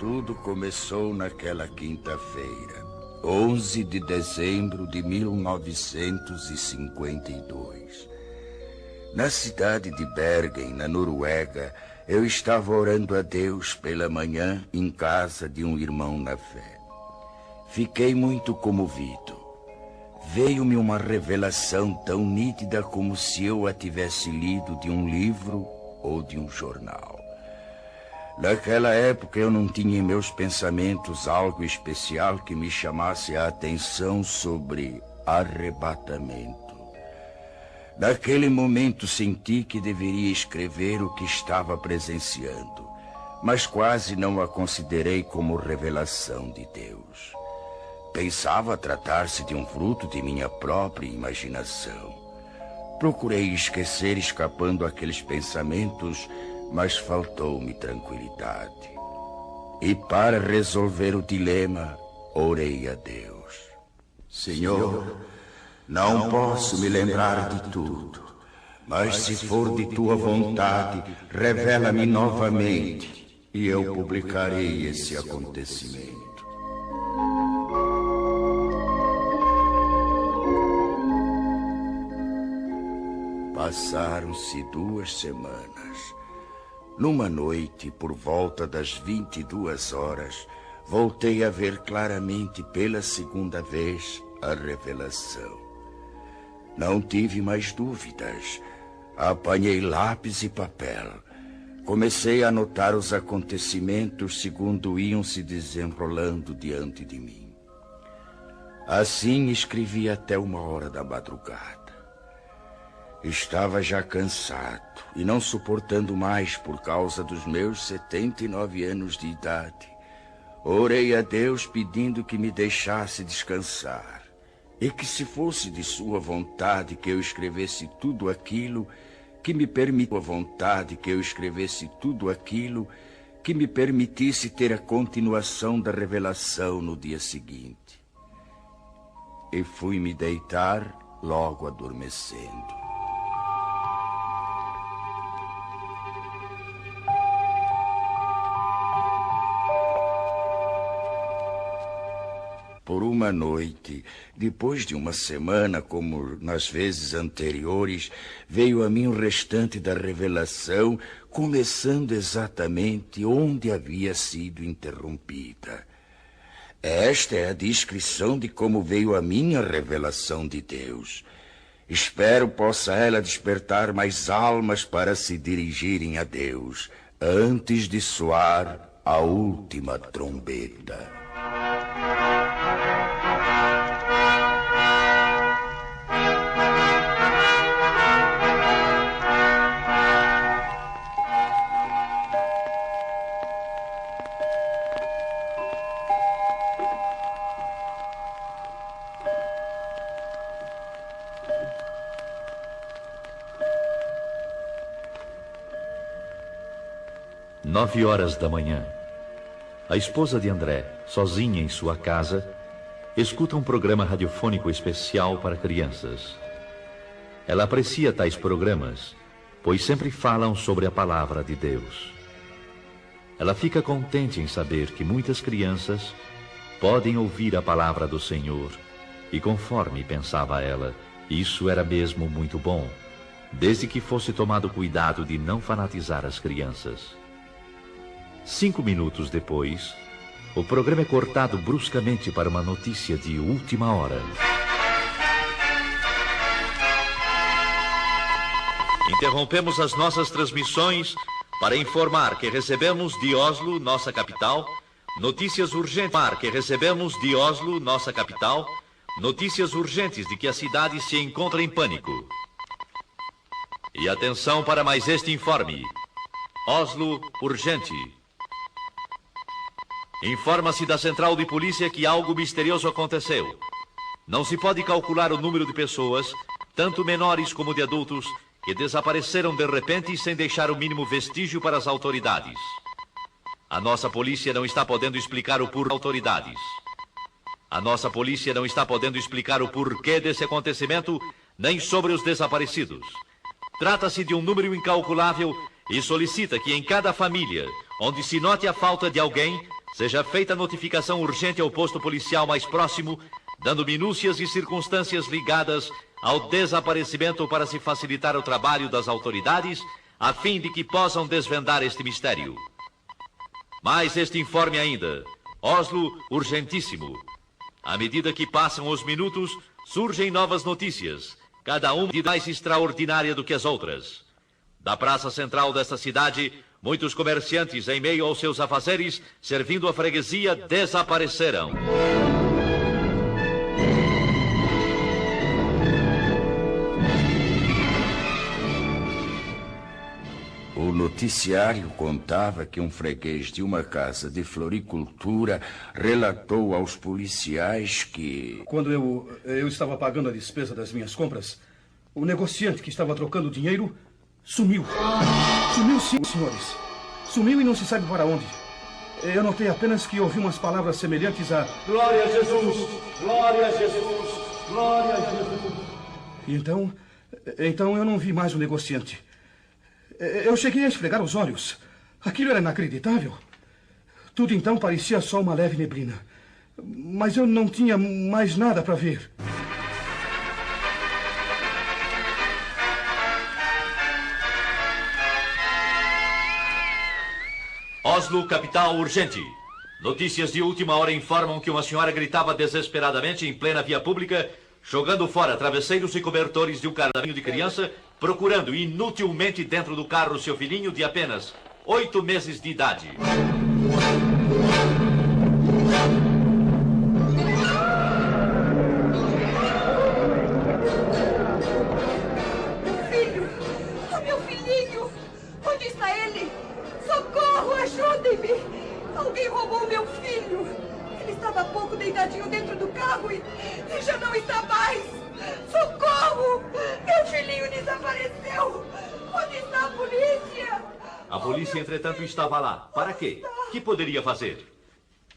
Tudo começou naquela quinta-feira, 11 de dezembro de 1952. Na cidade de Bergen, na Noruega, eu estava orando a Deus pela manhã em casa de um irmão na fé. Fiquei muito comovido. Veio-me uma revelação tão nítida como se eu a tivesse lido de um livro ou de um jornal. Naquela época eu não tinha em meus pensamentos algo especial que me chamasse a atenção sobre arrebatamento. Naquele momento senti que deveria escrever o que estava presenciando, mas quase não a considerei como revelação de Deus. Pensava tratar-se de um fruto de minha própria imaginação. Procurei esquecer escapando aqueles pensamentos, mas faltou-me tranquilidade. E para resolver o dilema, orei a Deus. Senhor, não posso me lembrar de tudo, mas se for de tua vontade, revela-me novamente e eu publicarei esse acontecimento. Passaram-se 2 semanas. Numa noite, por volta das 22 horas, voltei a ver claramente pela segunda vez a revelação. Não tive mais dúvidas. Apanhei lápis e papel. Comecei a anotar os acontecimentos segundo iam se desenrolando diante de mim. Assim escrevi até 1h da madrugada. Estava já cansado e não suportando mais por causa dos meus 79 anos de idade. Orei a Deus pedindo que me deixasse descansar e que, se fosse de sua vontade que eu escrevesse tudo aquilo, que me permitisse ter a continuação da revelação no dia seguinte. E fui me deitar logo adormecendo. Por uma noite, depois de uma semana, como nas vezes anteriores, veio a mim o restante da revelação, começando exatamente onde havia sido interrompida. Esta é a descrição de como veio a minha revelação de Deus. Espero possa ela despertar mais almas para se dirigirem a Deus, antes de soar a última trombeta. Nove horas da manhã. A esposa de André, sozinha em sua casa, escuta um programa radiofônico especial para crianças. Ela aprecia tais programas, pois sempre falam sobre a palavra de Deus. Ela fica contente em saber que muitas crianças podem ouvir a palavra do Senhor, e conforme pensava ela, isso era mesmo muito bom, desde que fosse tomado cuidado de não fanatizar as crianças. 5 minutos depois, o programa é cortado bruscamente para uma notícia de última hora. Interrompemos as nossas transmissões para informar que recebemos de Oslo, nossa capital, notícias urgentes notícias urgentes de que a cidade se encontra em pânico. E atenção para mais este informe. Oslo, urgente. Informa-se da central de polícia que algo misterioso aconteceu. Não se pode calcular o número de pessoas, tanto menores como de adultos, que desapareceram de repente sem deixar o mínimo vestígio para as autoridades. A nossa polícia não está podendo explicar o porquê desse acontecimento, nem sobre os desaparecidos. Trata-se de um número incalculável e solicita que em cada família, onde se note a falta de alguém, seja feita notificação urgente ao posto policial mais próximo, dando minúcias e circunstâncias ligadas ao desaparecimento para se facilitar o trabalho das autoridades, a fim de que possam desvendar este mistério. Mais este informe ainda. Oslo, urgentíssimo. À medida que passam os minutos, surgem novas notícias, cada uma de mais extraordinária do que as outras. Da praça central desta cidade, muitos comerciantes, em meio aos seus afazeres, servindo a freguesia, desapareceram. O noticiário contava que um freguês de uma casa de floricultura relatou aos policiais que... Quando eu estava pagando a despesa das minhas compras, o negociante que estava trocando dinheiro sumiu. Sumiu sim, senhores. Sumiu e não se sabe para onde. Eu notei apenas que ouvi umas palavras semelhantes a... Glória a Jesus! Glória a Jesus! Glória a Jesus! Então eu não vi mais o negociante. Eu cheguei a esfregar os olhos. Aquilo era inacreditável. Tudo então parecia só uma leve neblina. Mas eu não tinha mais nada para ver. Oslo, capital, urgente. Notícias de última hora informam que uma senhora gritava desesperadamente em plena via pública, jogando fora travesseiros e cobertores de um carrinho de criança, procurando inutilmente dentro do carro seu filhinho de apenas 8 meses de idade. Meu filhinho! Onde está ele? Socorro, ajudem-me! Alguém roubou meu filho! Ele estava há pouco deitadinho dentro do carro e já não está mais! Socorro! Meu filhinho desapareceu! Onde está a polícia? A polícia, entretanto, estava lá. Para quê? Que poderia fazer?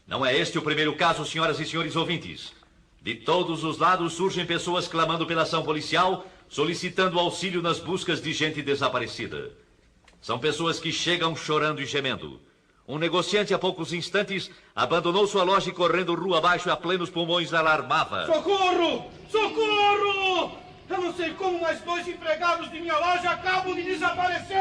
Não é este o primeiro caso, senhoras e senhores ouvintes. De todos os lados surgem pessoas clamando pela ação policial, solicitando auxílio nas buscas de gente desaparecida. São pessoas que chegam chorando e gemendo. Um negociante, há poucos instantes, abandonou sua loja e, correndo rua abaixo a plenos pulmões, alarmava. Socorro! Socorro! Eu não sei como, mas 2 empregados de minha loja acabam de desaparecer!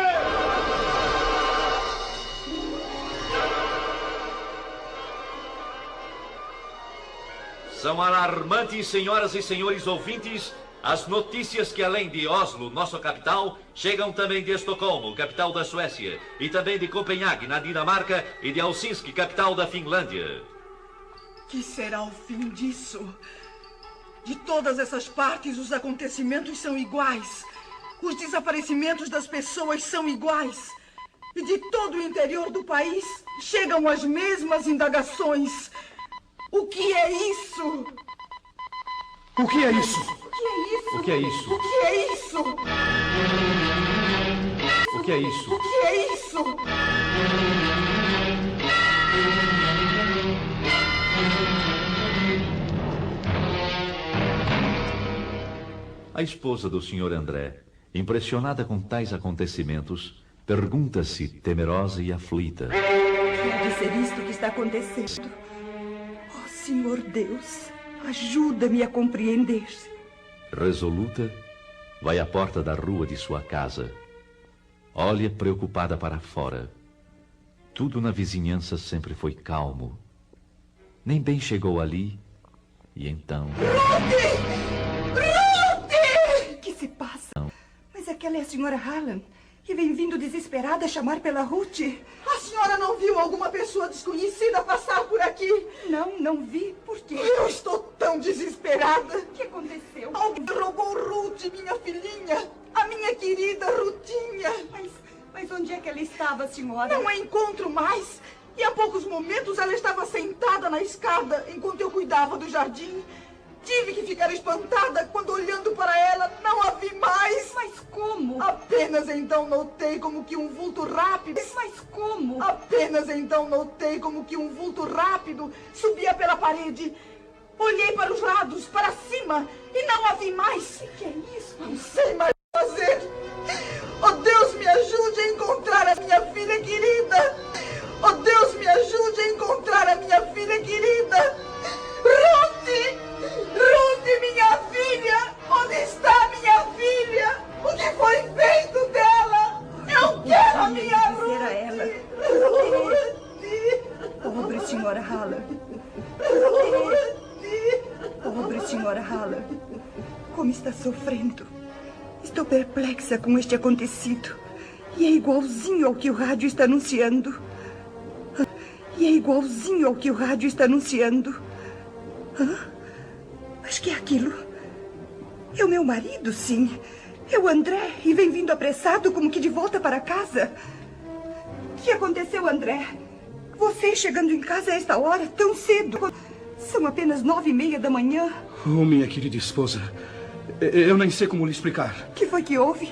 São alarmantes, senhoras e senhores ouvintes, as notícias que, além de Oslo, nossa capital, chegam também de Estocolmo, capital da Suécia, e também de Copenhague, na Dinamarca, e de Helsinki, capital da Finlândia. Que será o fim disso? De todas essas partes, os acontecimentos são iguais. Os desaparecimentos das pessoas são iguais. E de todo o interior do país, chegam as mesmas indagações. O que é isso? O que é isso? O que é isso? O que é isso? O que é isso? O que é isso? O que é isso? A esposa do Sr. André, impressionada com tais acontecimentos, pergunta-se, temerosa e aflita: Pode ser isto que está acontecendo? Oh, Senhor Deus, ajuda-me a compreender. Resoluta, vai à porta da rua de sua casa. Olha preocupada para fora. Tudo na vizinhança sempre foi calmo. Nem bem chegou ali, e então... Ruth! O que se passa? Não. Mas aquela é a senhora Hallam, que vem vindo desesperada chamar pela Ruth. A senhora não viu alguma pessoa desconhecida passar por aqui? Não vi. Por quê? Eu estou tão desesperada. O que aconteceu? Alguém roubou Ruth, minha filhinha. A minha querida Ruthinha. Mas onde é que ela estava, senhora? Não a encontro mais. E há poucos momentos ela estava sentada na escada enquanto eu cuidava do jardim. Tive que ficar espantada quando, olhando para ela, não a vi mais. Mas como? Apenas então notei como que um vulto rápido... Mas como? Apenas então notei como que um vulto rápido subia pela parede. Olhei para os lados, para cima, e não a vi mais. O que é isso? Não sei mais o que fazer. Oh, Deus, me ajude a encontrar a minha filha querida. Oh, Deus, me ajude a encontrar a como está sofrendo. Estou perplexa com este acontecido. E é igualzinho ao que o rádio está anunciando. Mas que é aquilo? É o meu marido, sim. É o André, e vem vindo apressado como que de volta para casa. O que aconteceu, André? Você chegando em casa a esta hora, tão cedo. São apenas 9:30 da manhã. Oh, minha querida esposa, eu nem sei como lhe explicar. O que foi que houve?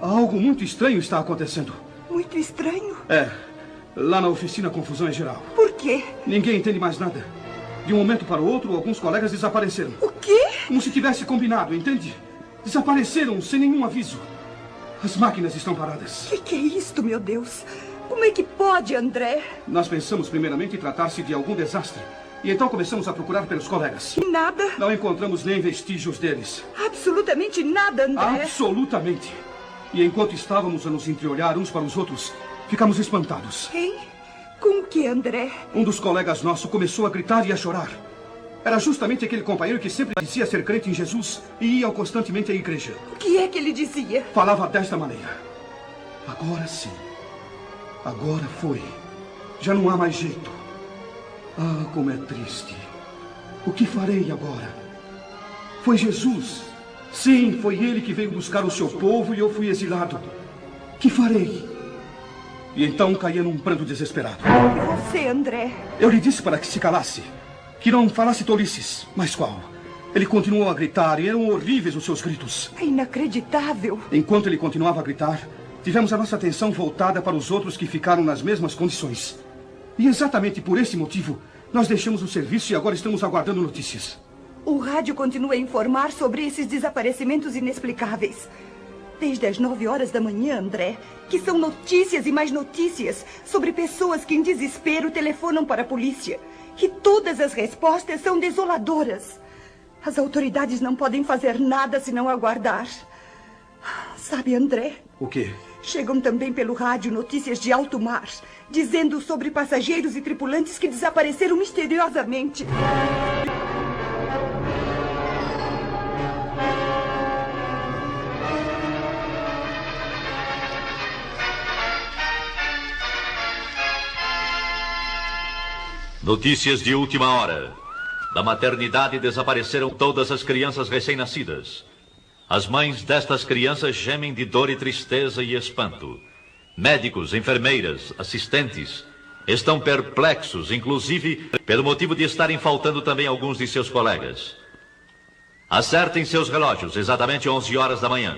Algo muito estranho está acontecendo. Muito estranho? É, lá na oficina a confusão é geral. Por quê? Ninguém entende mais nada. De um momento para o outro, alguns colegas desapareceram. O quê? Como se tivesse combinado, entende? Desapareceram sem nenhum aviso. As máquinas estão paradas. O que é isto, meu Deus? Como é que pode, André? Nós pensamos primeiramente em tratar-se de algum desastre. E então começamos a procurar pelos colegas. E nada? Não encontramos nem vestígios deles. Absolutamente nada, André. Absolutamente. E enquanto estávamos a nos entreolhar uns para os outros, ficamos espantados. Quem? Com o que, André? Um dos colegas nossos começou a gritar e a chorar. Era justamente aquele companheiro que sempre dizia ser crente em Jesus e ia constantemente à igreja. O que é que ele dizia? Falava desta maneira: agora sim. Agora foi. Já não há mais jeito. Ah, como é triste. O que farei agora? Foi Jesus. Sim, foi ele que veio buscar o seu povo e eu fui exilado. Que farei? E então caía num pranto desesperado. E você, André? Eu lhe disse para que se calasse. Que não falasse tolices. Mas qual? Ele continuou a gritar e eram horríveis os seus gritos. É inacreditável. Enquanto ele continuava a gritar, tivemos a nossa atenção voltada para os outros que ficaram nas mesmas condições. E exatamente por esse motivo, nós deixamos o serviço e agora estamos aguardando notícias. O rádio continua a informar sobre esses desaparecimentos inexplicáveis. Desde as 9 horas da manhã, André, que são notícias e mais notícias sobre pessoas que em desespero telefonam para a polícia. E todas as respostas são desoladoras. As autoridades não podem fazer nada senão aguardar. Sabe, André? O quê? Chegam também pelo rádio notícias de alto mar, dizendo sobre passageiros e tripulantes que desapareceram misteriosamente. Notícias de última hora. Da maternidade desapareceram todas as crianças recém-nascidas. As mães destas crianças gemem de dor e tristeza e espanto. Médicos, enfermeiras, assistentes estão perplexos, inclusive pelo motivo de estarem faltando também alguns de seus colegas. Acertem seus relógios, exatamente 11 horas da manhã.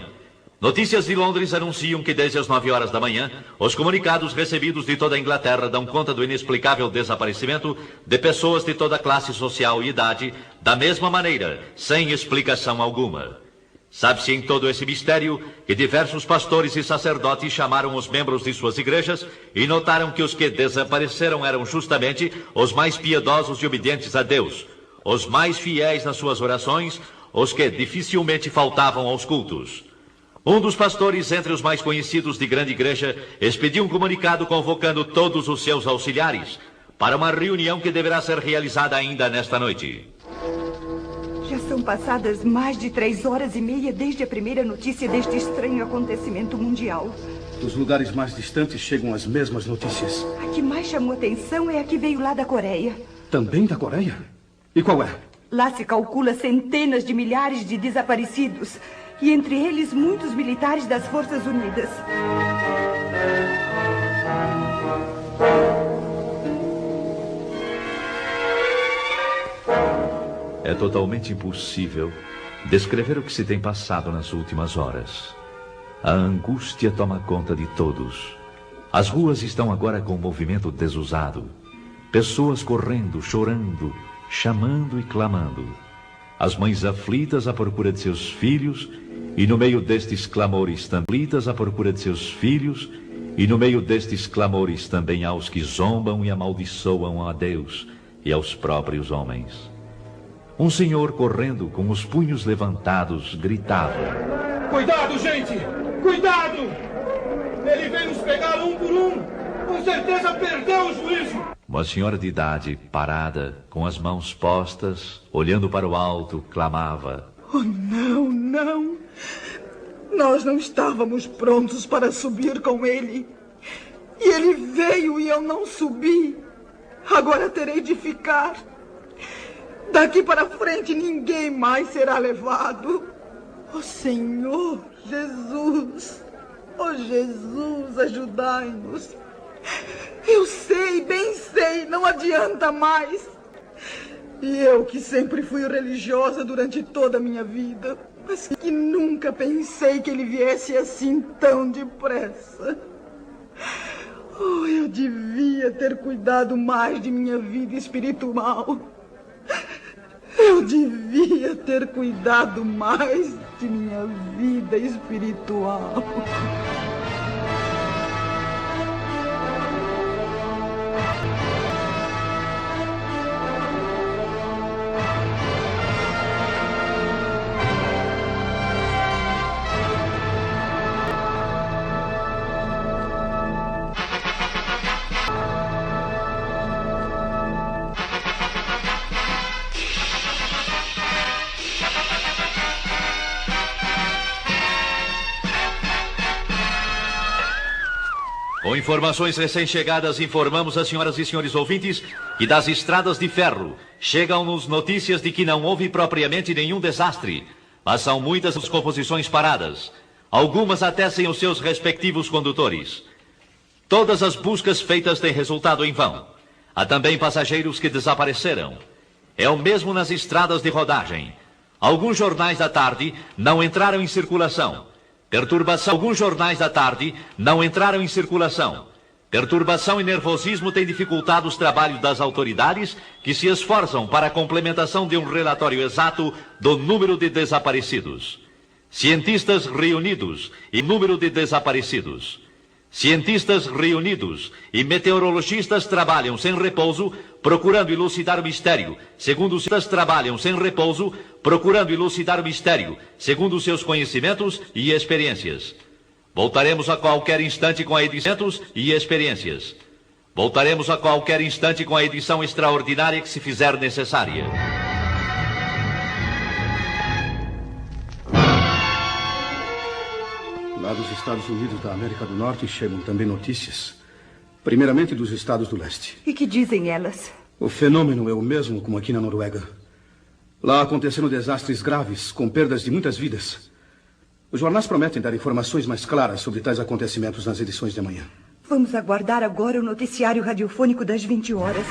Notícias de Londres anunciam que desde as 9 horas da manhã, os comunicados recebidos de toda a Inglaterra dão conta do inexplicável desaparecimento de pessoas de toda classe social e idade, da mesma maneira, sem explicação alguma. Sabe-se em todo esse mistério que diversos pastores e sacerdotes chamaram os membros de suas igrejas e notaram que os que desapareceram eram justamente os mais piedosos e obedientes a Deus, os mais fiéis nas suas orações, os que dificilmente faltavam aos cultos. Um dos pastores, entre os mais conhecidos de grande igreja, expediu um comunicado convocando todos os seus auxiliares para uma reunião que deverá ser realizada ainda nesta noite. Já são passadas mais de 3h30 desde a primeira notícia deste estranho acontecimento mundial. Dos lugares mais distantes chegam as mesmas notícias. A que mais chamou atenção é a que veio lá da Coreia. Também da Coreia? E qual é? Lá se calcula centenas de milhares de desaparecidos. E entre eles, muitos militares das Forças Unidas. É totalmente impossível descrever o que se tem passado nas últimas horas. A angústia toma conta de todos. As ruas estão agora com um movimento desusado. Pessoas correndo, chorando, chamando e clamando. As mães aflitas à procura de seus filhos, e no meio destes clamores aflitas à procura de seus filhos, e no meio destes clamores também há os que zombam e amaldiçoam a Deus e aos próprios homens. Um senhor correndo com os punhos levantados gritava: Cuidado, gente! Cuidado! Ele vem nos pegar um por um! Com certeza perdeu o juízo! Uma senhora de idade, parada, com as mãos postas, olhando para o alto, clamava: Oh, não, não. Nós não estávamos prontos para subir com ele. E ele veio e eu não subi. Agora terei de ficar. Daqui para frente ninguém mais será levado. Oh, Senhor Jesus. Oh, Jesus, ajudai-nos. Eu sei, bem sei, não adianta mais. E eu que sempre fui religiosa durante toda a minha vida, mas que nunca pensei que ele viesse assim tão depressa. Oh, eu devia ter cuidado mais de minha vida espiritual. Eu devia ter cuidado mais de minha vida espiritual. Com informações recém-chegadas, informamos as senhoras e senhores ouvintes que das estradas de ferro chegam-nos notícias de que não houve propriamente nenhum desastre, mas são muitas as composições paradas, algumas até sem os seus respectivos condutores. Todas as buscas feitas têm resultado em vão. Há também passageiros que desapareceram. É o mesmo nas estradas de rodagem. Alguns jornais da tarde não entraram em circulação. Alguns jornais da tarde não entraram em circulação. Perturbação e nervosismo têm dificultado os trabalhos das autoridades, que se esforçam para a complementação de um relatório exato do número de desaparecidos. Cientistas reunidos e número de desaparecidos. Cientistas reunidos e meteorologistas trabalham sem repouso, procurando elucidar o mistério, segundo os cientistas trabalham sem repouso, procurando elucidar o mistério, segundo os seus conhecimentos e experiências. Voltaremos a qualquer instante com a edição e experiências. Voltaremos a qualquer instante com a edição extraordinária que se fizer necessária. Lá dos Estados Unidos da América do Norte chegam também notícias. Primeiramente dos Estados do Leste. E que dizem elas? O fenômeno é o mesmo como aqui na Noruega. Lá aconteceram desastres graves, com perdas de muitas vidas. Os jornais prometem dar informações mais claras sobre tais acontecimentos nas edições de amanhã. Vamos aguardar agora o noticiário radiofônico das 20 horas.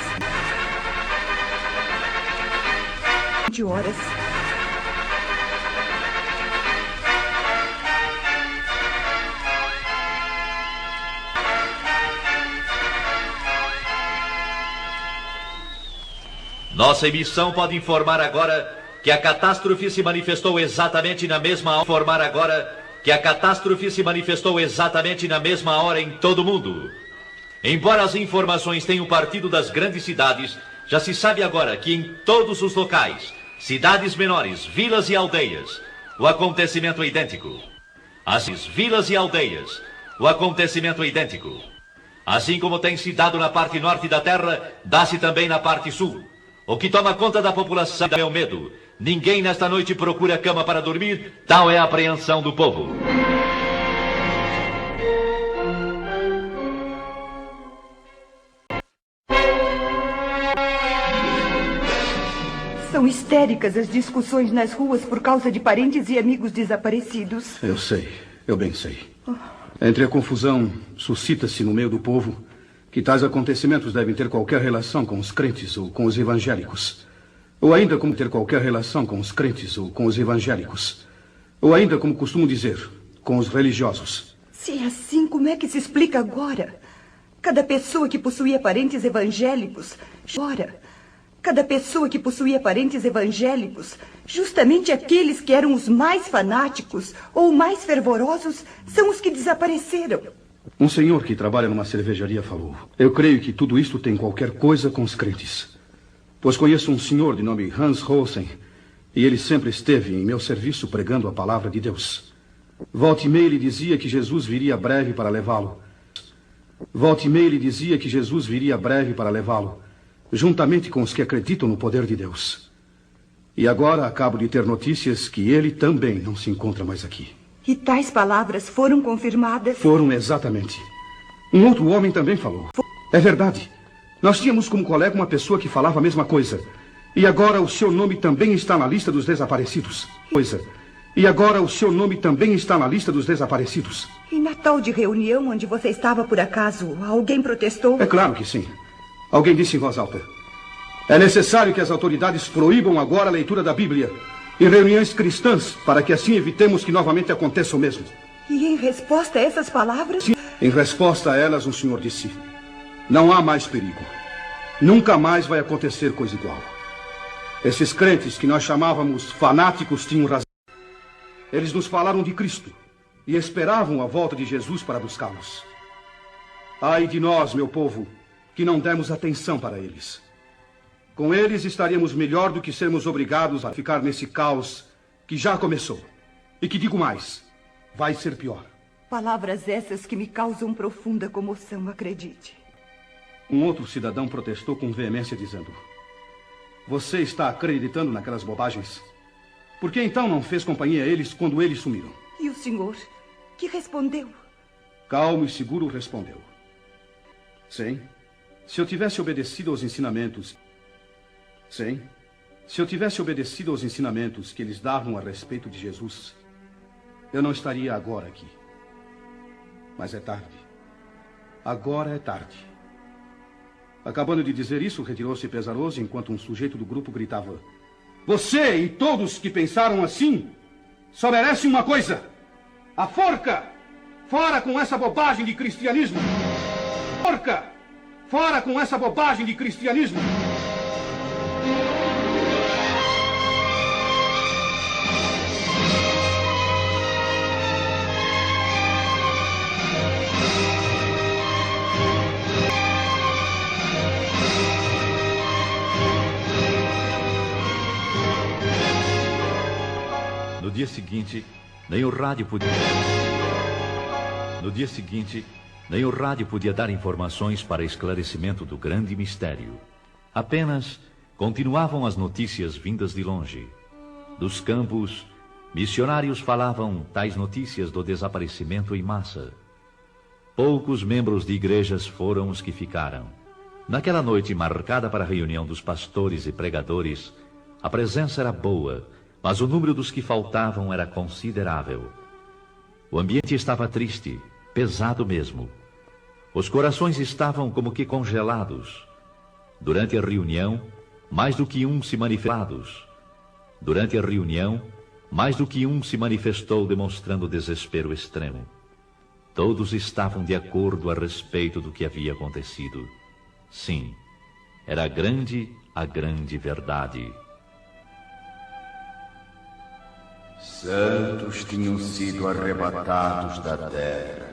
20 horas. Nossa emissão pode informar agora que a catástrofe se manifestou exatamente na mesma hora. Informar agora que a catástrofe se manifestou exatamente na mesma hora em todo o mundo. Embora as informações tenham partido das grandes cidades, já se sabe agora que em todos os locais, cidades menores, vilas e aldeias, o acontecimento é idêntico. As vilas e aldeias, o acontecimento é idêntico. Assim como tem se dado na parte norte da Terra, dá-se também na parte sul. O que toma conta da população é o medo. Ninguém nesta noite procura cama para dormir, tal é a apreensão do povo. São histéricas as discussões nas ruas por causa de parentes e amigos desaparecidos. Eu sei, eu bem sei. Entre a confusão, suscita-se no meio do povo que tais acontecimentos devem ter qualquer relação com os crentes ou com os evangélicos. Ou ainda como ter qualquer relação com os crentes ou com os evangélicos. Ou ainda, como costumo dizer, com os religiosos. Se é assim, como é que se explica agora? Cada pessoa que possuía parentes evangélicos, chora. Cada pessoa que possuía parentes evangélicos, justamente aqueles que eram os mais fanáticos ou mais fervorosos, são os que desapareceram. Um senhor que trabalha numa cervejaria falou: eu creio que tudo isto tem qualquer coisa com os crentes. Pois conheço um senhor de nome Hans Rosen, e ele sempre esteve em meu serviço pregando a palavra de Deus. Volta e meia ele dizia que Jesus viria breve para levá-lo. Volta e meia ele dizia que Jesus viria breve para levá-lo, juntamente com os que acreditam no poder de Deus. E agora acabo de ter notícias que ele também não se encontra mais aqui. E tais palavras foram confirmadas? Foram, exatamente. Um outro homem também falou. É verdade. Nós tínhamos como colega uma pessoa que falava a mesma coisa. E agora o seu nome também está na lista dos desaparecidos. E agora o seu nome também está na lista dos desaparecidos. E na tal de reunião onde você estava por acaso, alguém protestou? É claro que sim. Alguém disse em voz alta: é necessário que as autoridades proíbam agora a leitura da Bíblia em reuniões cristãs, para que assim evitemos que novamente aconteça o mesmo. E em resposta a essas palavras? Sim, em resposta a elas, o senhor disse: não há mais perigo. Nunca mais vai acontecer coisa igual. Esses crentes que nós chamávamos fanáticos tinham razão. Eles nos falaram de Cristo e esperavam a volta de Jesus para buscá-los. Ai de nós, meu povo, que não demos atenção para eles. Com eles estaríamos melhor do que sermos obrigados a ficar nesse caos que já começou. E que digo mais, vai ser pior. Palavras essas que me causam profunda comoção, acredite. Um outro cidadão protestou com veemência dizendo: você está acreditando naquelas bobagens? Por que então não fez companhia a eles quando eles sumiram? E o senhor, que respondeu? Calmo e seguro respondeu: sim, se eu tivesse obedecido aos ensinamentos... Sim, se eu tivesse obedecido aos ensinamentos que eles davam a respeito de Jesus, eu não estaria agora aqui. Mas é tarde. Agora é tarde. Acabando de dizer isso, retirou-se pesaroso enquanto um sujeito do grupo gritava: você e todos que pensaram assim só merecem uma coisa: a forca! Fora com essa bobagem de cristianismo! Forca! Fora com essa bobagem de cristianismo! No dia seguinte, nem o rádio podia dar informações para esclarecimento do grande mistério. Apenas continuavam as notícias vindas de longe. Dos campos, missionários falavam tais notícias do desaparecimento em massa. Poucos membros de igrejas foram os que ficaram. Naquela noite marcada para a reunião dos pastores e pregadores, a presença era boa, mas o número dos que faltavam era considerável. O ambiente estava triste, pesado mesmo. Os corações estavam como que congelados. Durante a reunião, mais do que um se manifestou demonstrando desespero extremo. Todos estavam de acordo a respeito do que havia acontecido. Sim, era grande a grande verdade. Santos tinham sido arrebatados da terra.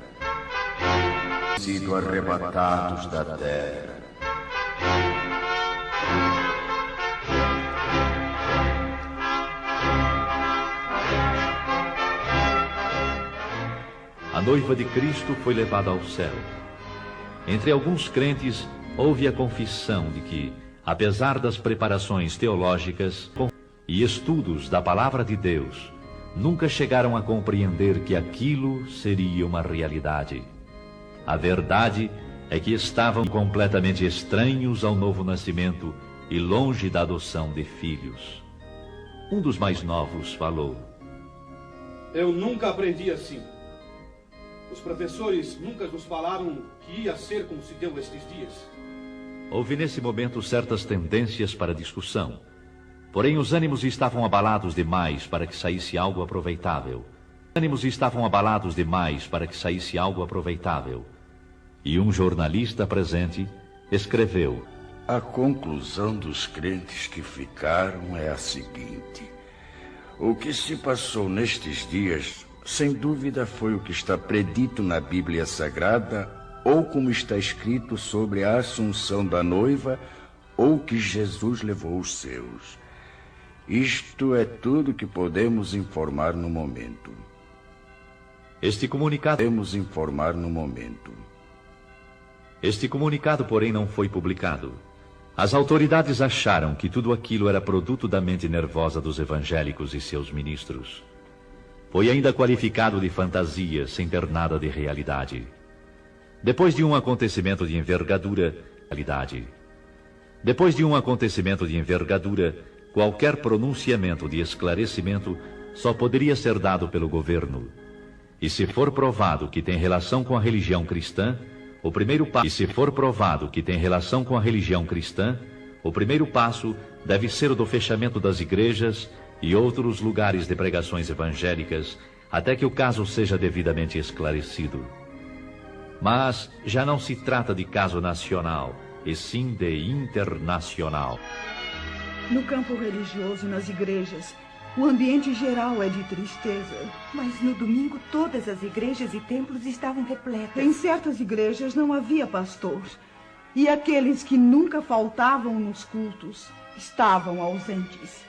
A noiva de Cristo foi levada ao céu. Entre alguns crentes, houve a confissão de que, apesar das preparações teológicas e estudos da palavra de Deus, nunca chegaram a compreender que aquilo seria uma realidade. A verdade é que estavam completamente estranhos ao novo nascimento e longe da adoção de filhos. Um dos mais novos falou: eu nunca aprendi assim. Os professores nunca nos falaram que ia ser como se deu estes dias. Houve nesse momento certas tendências para discussão. Porém, os ânimos estavam abalados demais para que saísse algo aproveitável. E um jornalista presente escreveu: a conclusão dos crentes que ficaram é a seguinte: o que se passou nestes dias, sem dúvida, foi o que está predito na Bíblia Sagrada, ou como está escrito sobre a assunção da noiva, ou que Jesus levou os seus. Isto é tudo que podemos informar no momento. Este comunicado, porém, não foi publicado. As autoridades acharam que tudo aquilo era produto da mente nervosa dos evangélicos e seus ministros. Foi ainda qualificado de fantasia, sem ter nada de realidade. Depois de um acontecimento de envergadura, qualquer pronunciamento de esclarecimento só poderia ser dado pelo governo. E se for provado que tem relação com a religião cristã, o primeiro passo deve ser o do fechamento das igrejas e outros lugares de pregações evangélicas, até que o caso seja devidamente esclarecido. Mas já não se trata de caso nacional, e sim de internacional. No campo religioso, nas igrejas, o ambiente geral é de tristeza. Mas no domingo todas as igrejas e templos estavam repletas. Em certas igrejas não havia pastor. E aqueles que nunca faltavam nos cultos estavam ausentes.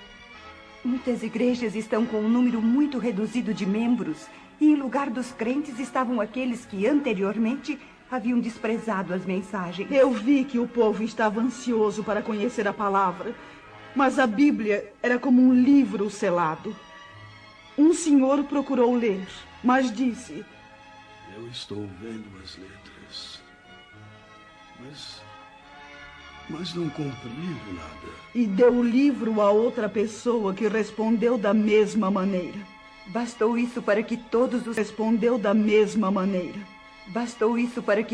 Muitas igrejas estão com um número muito reduzido de membros. E em lugar dos crentes estavam aqueles que anteriormente haviam desprezado as mensagens. Eu vi que o povo estava ansioso para conhecer a palavra. Mas a Bíblia era como um livro selado. Um senhor procurou ler, mas disse: Eu estou vendo as letras, mas não compreendo nada. E deu o livro a outra pessoa que respondeu da mesma maneira. Bastou isso para que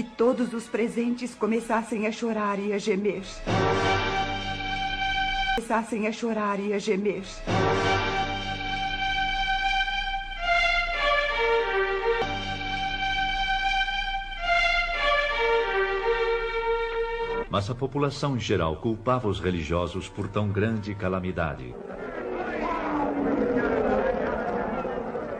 todos os presentes começassem a chorar e a gemer. Mas a população em geral culpava os religiosos por tão grande calamidade.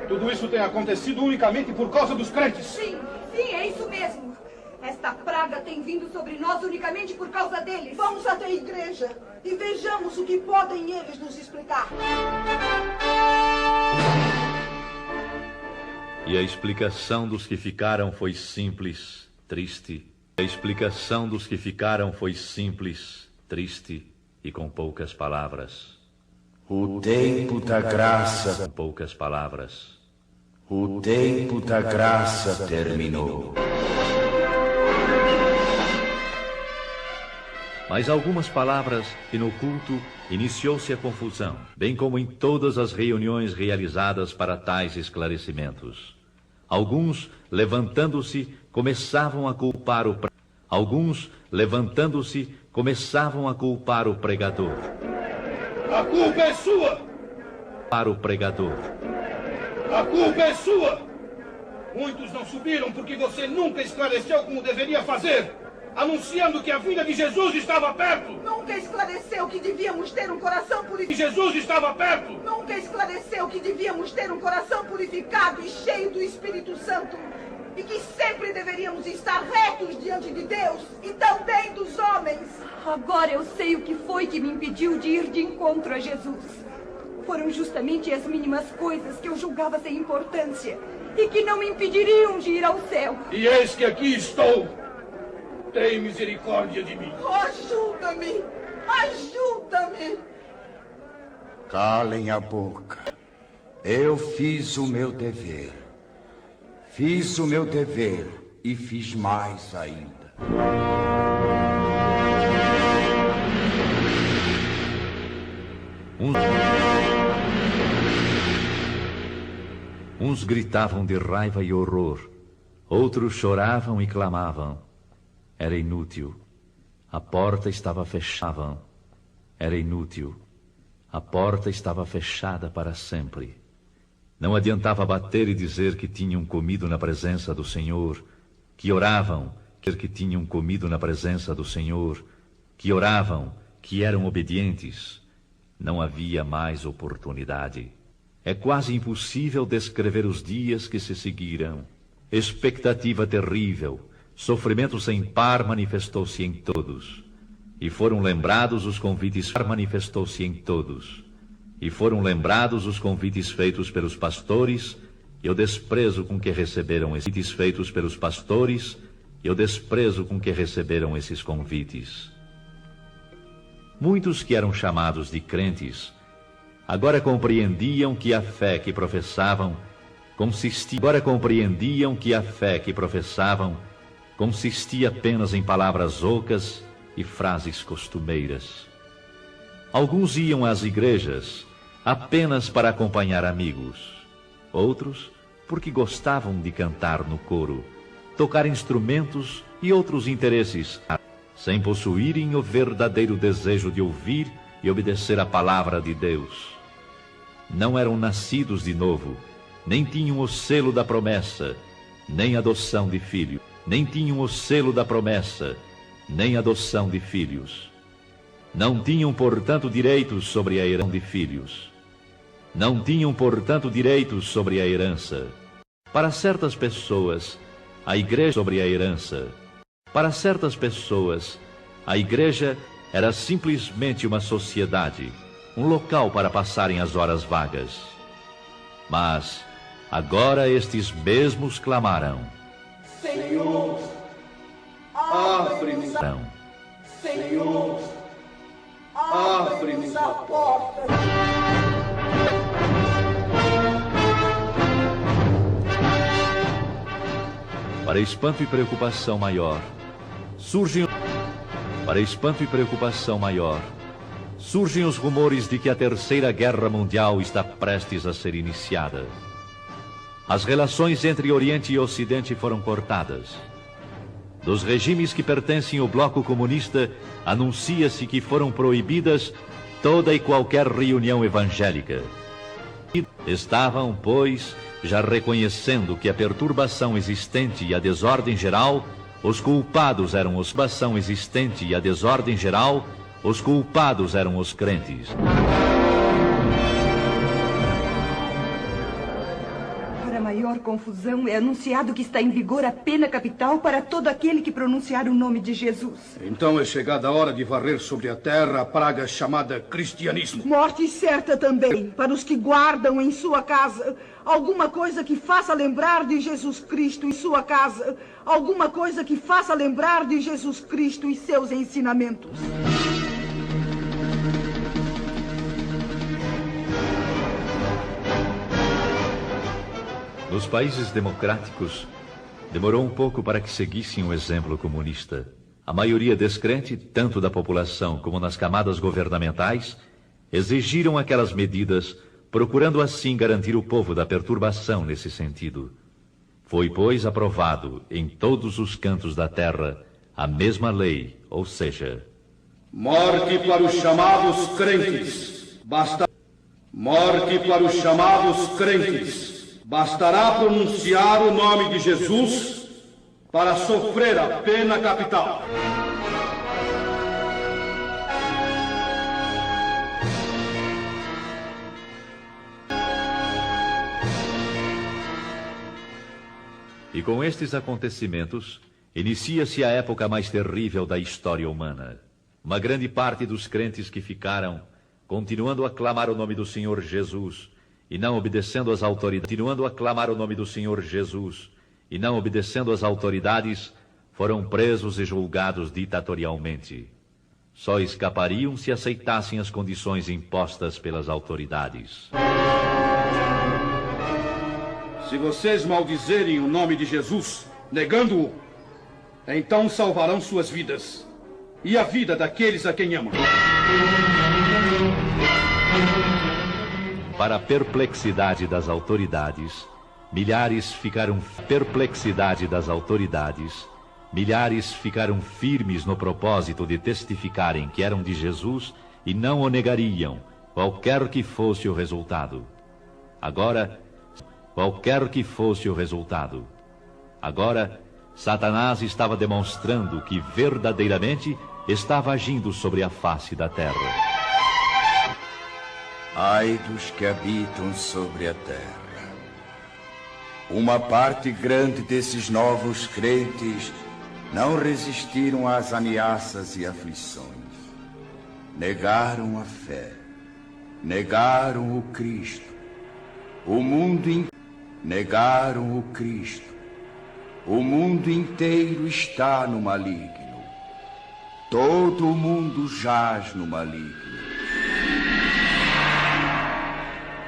Tudo isso tem acontecido unicamente por causa dos crentes. Sim, é isso mesmo. Esta praga tem vindo sobre nós unicamente por causa deles. Vamos até a igreja e vejamos o que podem eles nos explicar. E a explicação dos que ficaram foi simples, triste. E com poucas palavras. O tempo da graça. O tempo da graça terminou. Mais algumas palavras e no culto iniciou-se a confusão, bem como em todas as reuniões realizadas para tais esclarecimentos. Alguns, levantando-se, começavam a culpar o pregador. A culpa é sua! A culpa é sua! Muitos não subiram porque você nunca esclareceu como deveria fazer, anunciando que a vinda de Jesus estava perto. Nunca esclareceu que devíamos ter um coração purificado. Jesus estava perto. Nunca esclareceu que devíamos ter um coração purificado e cheio do Espírito Santo. E que sempre deveríamos estar retos diante de Deus e também dos homens. Agora eu sei o que foi que me impediu de ir de encontro a Jesus. Foram justamente as mínimas coisas que eu julgava sem importância e que não me impediriam de ir ao céu. E eis que aqui estou. Tem misericórdia de mim. Ajuda-me! Ajuda-me! Calem a boca. Eu fiz o meu dever. Fiz o meu dever e fiz mais ainda. Uns gritavam de raiva e horror, outros choravam e clamavam. Era inútil. A porta estava fechada. Era inútil. A porta estava fechada para sempre. Não adiantava bater e dizer que tinham comido na presença do Senhor, que oravam, que tinham comido na presença do Senhor, que oravam, que eram obedientes. Não havia mais oportunidade. É quase impossível descrever os dias que se seguiram. Expectativa terrível, sofrimento sem par manifestou-se em todos. E foram lembrados os convites feitos pelos pastores, e o desprezo com que receberam esses convites. Muitos que eram chamados de crentes agora compreendiam que a fé que professavam consistia apenas em palavras ocas e frases costumeiras. Alguns iam às igrejas apenas para acompanhar amigos, outros porque gostavam de cantar no coro, tocar instrumentos e outros interesses, sem possuírem o verdadeiro desejo de ouvir e obedecer a palavra de Deus. Não eram nascidos de novo, nem tinham o selo da promessa, nem adoção de filho, nem tinham o selo da promessa, nem adoção de filhos. Não tinham, portanto, direitos sobre a herança de filhos. Não tinham, portanto, direitos sobre a herança. Para certas pessoas, a igreja sobre a herança. Para certas pessoas, a igreja era simplesmente uma sociedade, um local para passarem as horas vagas. Mas agora estes mesmos clamaram: Senhor, abre-nos. Senhor, abre-nos a porta. Para espanto e preocupação maior, surgem os rumores de que a Terceira Guerra Mundial está prestes a ser iniciada. As relações entre Oriente e Ocidente foram cortadas. Dos regimes que pertencem ao bloco comunista, anuncia-se que foram proibidas toda e qualquer reunião evangélica. Estavam, pois, já reconhecendo que a perturbação existente e a desordem geral, os culpados eram os crentes. Para maior confusão, é anunciado que está em vigor a pena capital para todo aquele que pronunciar o nome de Jesus. Então é chegada a hora de varrer sobre a terra a praga chamada cristianismo. Morte certa também para os que guardam em sua casa alguma coisa que faça lembrar de Jesus Cristo em sua casa. Alguma coisa que faça lembrar de Jesus Cristo e seus ensinamentos. Nos países democráticos, demorou um pouco para que seguissem o exemplo comunista. A maioria descrente, tanto da população como nas camadas governamentais, exigiram aquelas medidas, procurando assim garantir o povo da perturbação nesse sentido. Foi, pois, aprovado em todos os cantos da terra a mesma lei, ou seja, Morte para os chamados crentes. Morte para os chamados crentes. Bastará pronunciar o nome de Jesus para sofrer a pena capital. E com estes acontecimentos, inicia-se a época mais terrível da história humana. Uma grande parte dos crentes que ficaram, continuando a clamar o nome do Senhor Jesus, e não obedecendo às autoridades, foram presos e julgados ditatorialmente. Só escapariam se aceitassem as condições impostas pelas autoridades. Se vocês maldizerem o nome de Jesus, negando-o, então salvarão suas vidas e a vida daqueles a quem amam. Para a perplexidade das autoridades, milhares ficaram firmes no propósito de testificarem que eram de Jesus e não o negariam, qualquer que fosse o resultado. Agora, Satanás estava demonstrando que verdadeiramente estava agindo sobre a face da terra. Ai dos que habitam sobre a terra. Uma parte grande desses novos crentes não resistiram às ameaças e aflições. Negaram a fé. Negaram o Cristo. Negaram o Cristo. O mundo inteiro está no maligno. Todo o mundo jaz no maligno.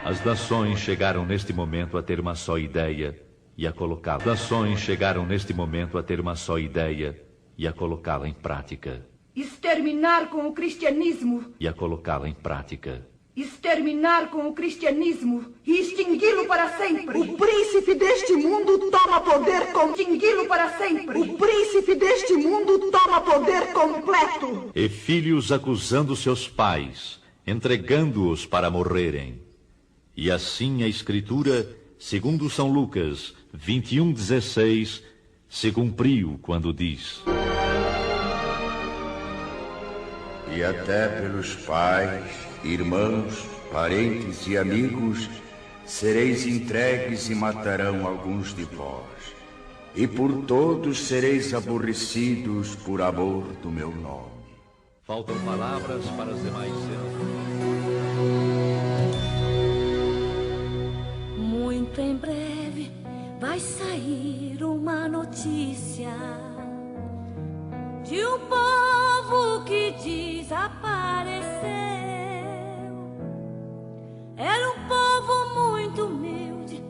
As nações chegaram neste momento a ter uma só ideia e a colocá-la. As nações chegaram neste momento a ter uma só ideia e a colocá-la em prática. Exterminar com o cristianismo. E a colocá-la em prática. Exterminar com o cristianismo e extingui-lo para sempre. O príncipe deste mundo toma poder extingui-lo para sempre. O príncipe deste mundo toma poder completo. E filhos acusando seus pais, entregando-os para morrerem. E assim a Escritura, segundo São Lucas 21:16, se cumpriu quando diz: E até pelos pais, irmãos, parentes e amigos, sereis entregues e matarão alguns de vós. E por todos sereis aborrecidos por amor do meu nome. Faltam palavras para as demais cenas. Muito em breve vai sair uma notícia de um povo que desapareceu. Era um povo muito humilde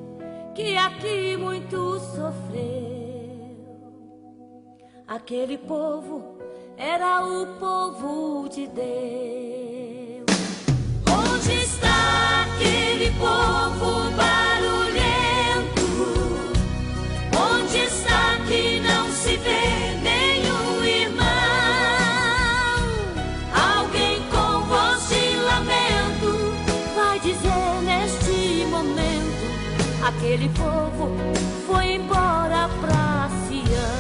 que aqui muito sofreu. Aquele povo era o povo de Deus. Onde está aquele povo barulhento? Onde está que não se vê nenhum irmão? Alguém com voz de lamento vai dizer neste momento: aquele povo foi embora pra Sião.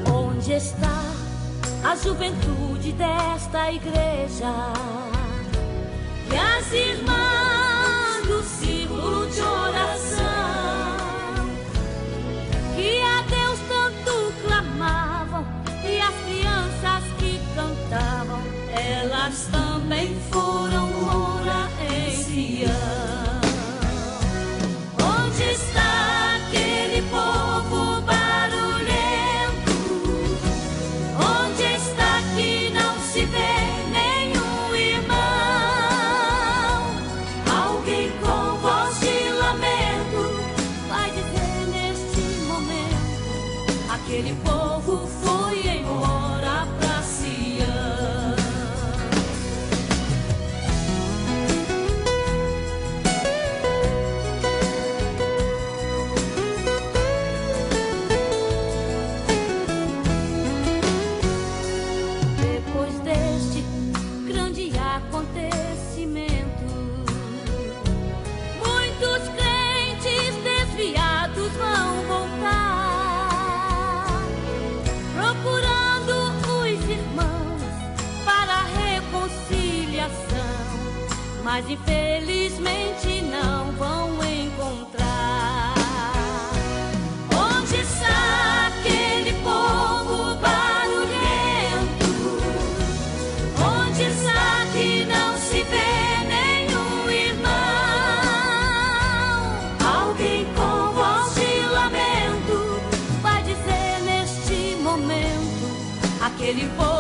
Onde está a juventude desta igreja? E as irmãs do círculo de oração, que a Deus tanto clamavam, e as crianças que cantavam, elas também foram morar em Sião. Onde está aquele povo barulhento? Onde está que não se vê nenhum irmão? Alguém com voz de lamento vai dizer neste momento: aquele povo foi embora pra Sião. Depois deste grande acontecimento, muitos crentes desviados vão voltar, procurando os irmãos para a reconciliação, mas infelizmente não vão encontrar. Onde está aquele povo barulhento? Onde está que não se vê nenhum irmão? Alguém com voz de lamento vai dizer neste momento: aquele povo